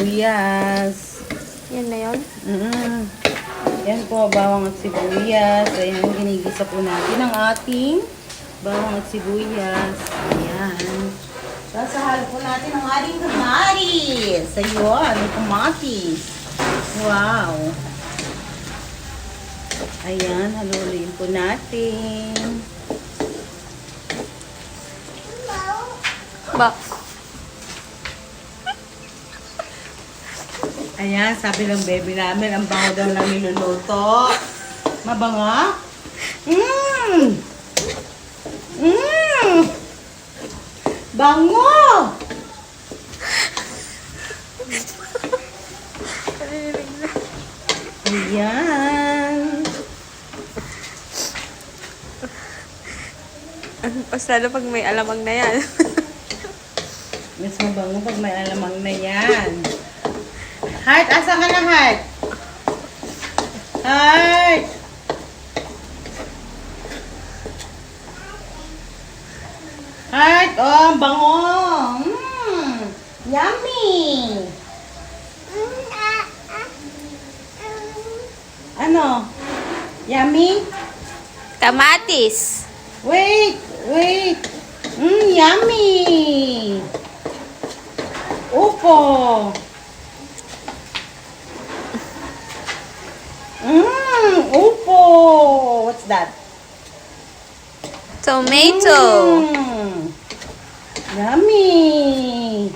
sibuyas. Yan na yun. Yan po, bawang at sibuyas. Ayan, ginigisa po natin ang ating bawang at sibuyas. Ayan. Sasahalo po natin ang ating kamatis. Ayun, may kamatis. Wow. Ayan, haluin po natin. Ba? Ayan, sabi ng baby namin, ang bango daw na niluluto. Mabanga? Bango! Ayan. Mas lalo pag may alamang na yan. Mas mabango pag may alamang na yan. Heart, asa ka na, Heart? Heart! Heart, oh, ang bango! Yummy! Ano? Yummy? Kamatis. Wait! Yummy! Upo! Upo! What's that? Tomato. Yummy!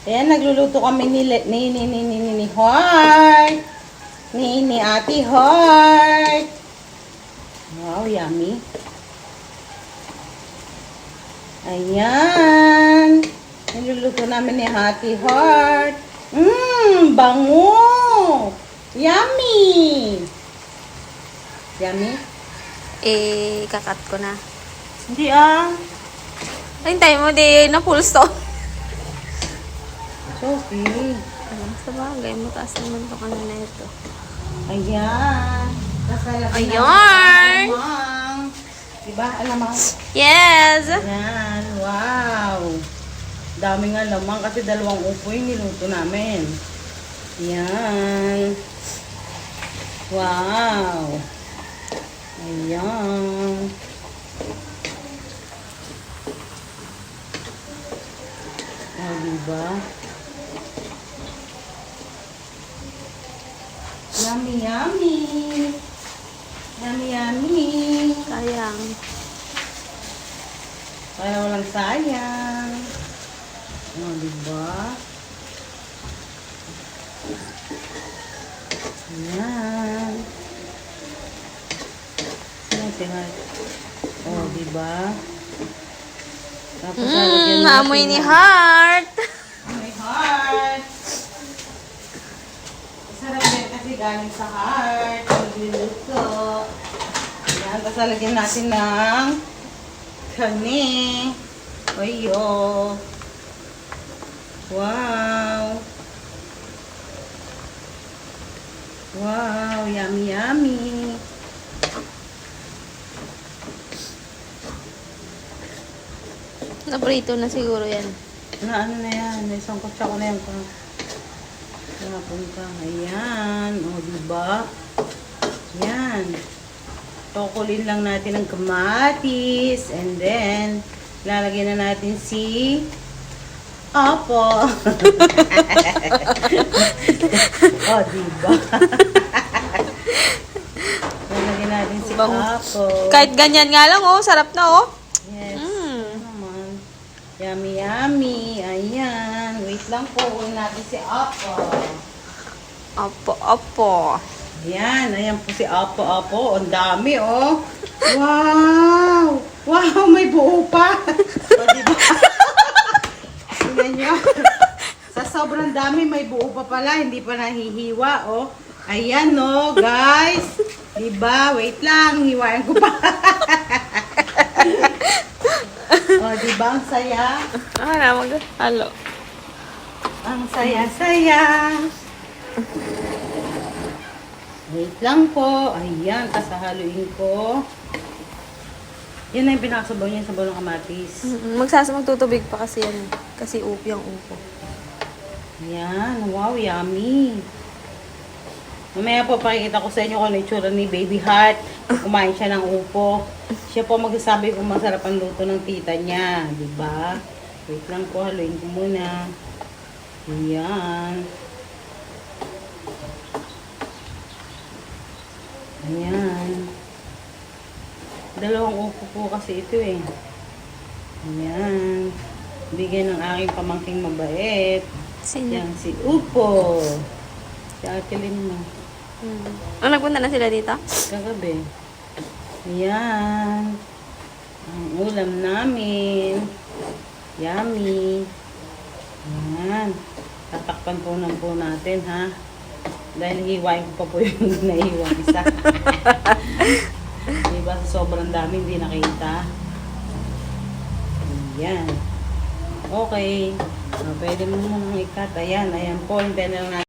Ayan, nagluluto kami ni Heart. Ni Ate Heart. Wow, yummy. Ayan. Niluluto namin ni Ate Heart. Bango! Yummy! Yummy? Kakat ko na. Hindi ah. Ay, tayo mo, di na full stop. Sophie. Sa bagay, mataas naman ito kanina ito. Ayan. Ayan! Alamang. Diba? Alamang. Yes! Ayan. Wow. Daming alamang kasi 2 upo yung niluto namin. Ayan. Wow. Ayan. Oh, diba? Yummy, yummy. Yummy, yummy. Sayang. Kaya walang sayang. Oh, diba? Ayan. Tingnan. Oh, diba? Tapos lalagyan natin Naamoy ni ng- Heart. My heart. Sarap yan kasi galing sa heart. Magluluto. Ayan, tapos lalagyan natin ng kani. Oyo. Wow. Wow, yummy, yummy. Naprito na siguro yan. Na ano na yan, may isang kutsa ko na yan pa. Napunta. Ayan. O, diba? Yan. Tokulin lang natin ang kamatis. And then, lalagyan na natin si Apo. O, diba? Lalagyan natin si Bango. Apo. Kahit ganyan nga lang, oh. Sarap na, oh. Yes. Naman. Yummy, yummy. Ayan. Wait lang po. Uwi natin si Apo. Opo. Ayan. Ayan po si Apo. Ang dami, oh. Wow! Wow! May buo pa. O, diba? Tingnan nyo. Sa sobrang dami, may buo pa pala. Hindi pa nahihiwa, oh. Ayan, no, guys. Diba? Wait lang. Hiwain ko pa. Oh, diba? Ang saya. Na mag-halo. Ang saya-saya. Wait lang po. Ayan, kasahaluin ko. Yan na yung pinakasabaw niya, sabaw ng kamatis. Magtutubig pa kasi yan. Kasi yung upo. Ayan, wow, yummy. Mamaya po pakikita ko sa inyo kung ano yung itsura ni Baby Heart. Kumain siya ng upo. Siya po magsasabi kung masarap ang luto ng tita niya. Diba? Wait lang po, haluin ko muna. Ayan. Ayan. Dalawang upo po kasi ito eh. Ayan. Bigyan ng aking pamangking mabait. Sino? Yan, si Upo. Si Ate Lynn mo. Oh, nagpunta na sila dito? Kagabi. Ayan. Ang ulam namin. Yummy. Ayan. Tatakpan po natin, ha? Dahil hiwain ko pa po yung naiwan isa. Diba, sobrang dami, hindi nakita. Ayan. Okay. Pwede mo nang ikat. Ayan po. Hintayin na lang natin.